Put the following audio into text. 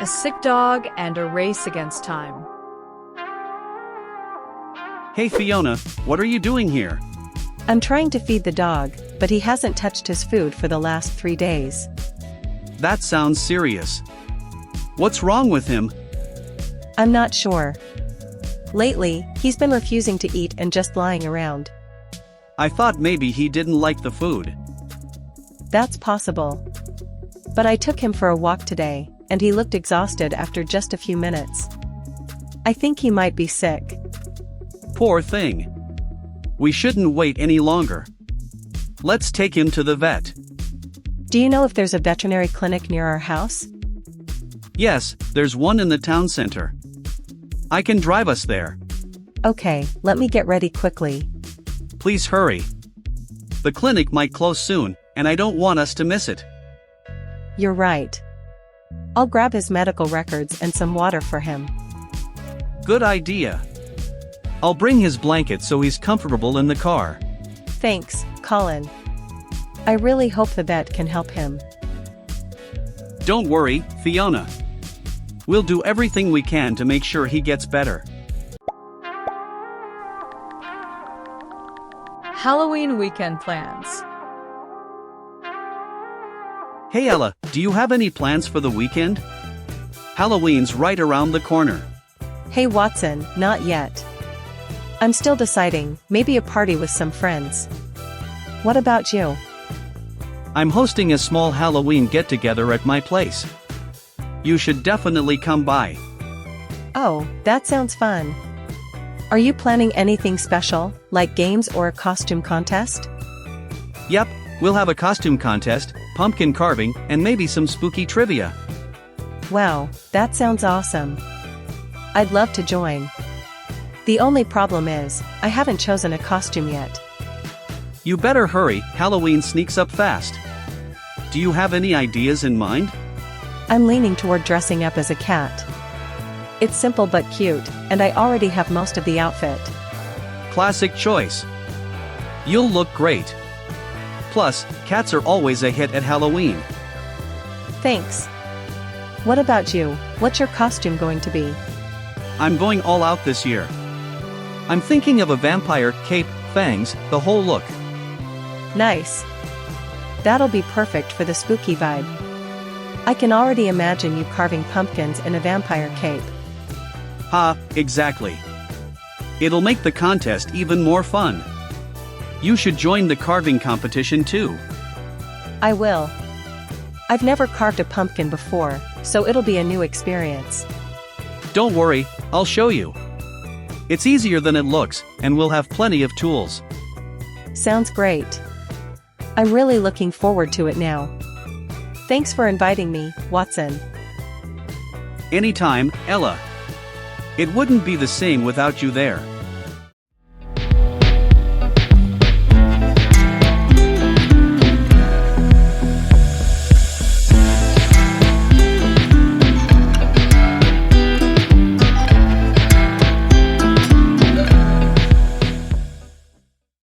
a sick dog, and a race against time. Hey Fiona, what are you doing here? I'm trying to feed the dog, but he hasn't touched his food for the last 3 days. That sounds serious. What's wrong with him? I'm not sure. Lately, he's been refusing to eat and just lying around. I thought maybe he didn't like the food. That's possible. But I took him for a walk today, and he looked exhausted after just a few minutes. I think he might be sick. Poor thing. We shouldn't wait any longer. Let's take him to the vet. Do you know if there's a veterinary clinic near our house? Yes, there's one in the town center. I can drive us there. Okay, let me get ready quickly. Please hurry. The clinic might close soon, and I don't want us to miss it. You're right. I'll grab his medical records and some water for him. Good idea. I'll bring his blanket so he's comfortable in the car. Thanks, Colin. I really hope the vet can help him. Don't worry, Fiona. We'll do everything we can to make sure he gets better. Halloween weekend plans. Hey Ella, do you have any plans for the weekend? Halloween's right around the corner. Hey Watson, not yet. I'm still deciding, maybe a party with some friends. What about you? I'm hosting a small Halloween get-together at my place. You should definitely come by. Oh, that sounds fun. Are you planning anything special, like games or a costume contest? Yep, we'll have a costume contest, pumpkin carving, and maybe some spooky trivia. Wow, that sounds awesome. I'd love to join. The only problem is, I haven't chosen a costume yet. You better hurry, Halloween sneaks up fast. Do you have any ideas in mind? I'm leaning toward dressing up as a cat. It's simple but cute, and I already have most of the outfit. Classic choice. You'll look great. Plus, cats are always a hit at Halloween. Thanks. What about you? What's your costume going to be? I'm going all out this year. I'm thinking of a vampire, cape, fangs, the whole look. Nice. That'll be perfect for the spooky vibe. I can already imagine you carving pumpkins in a vampire cape. Ha, exactly. It'll make the contest even more fun. You should join the carving competition too. I will. I've never carved a pumpkin before, so it'll be a new experience. Don't worry, I'll show you. It's easier than it looks, and we'll have plenty of tools. Sounds great. I'm really looking forward to it now. Thanks for inviting me, Watson. Anytime, Ella. It wouldn't be the same without you there.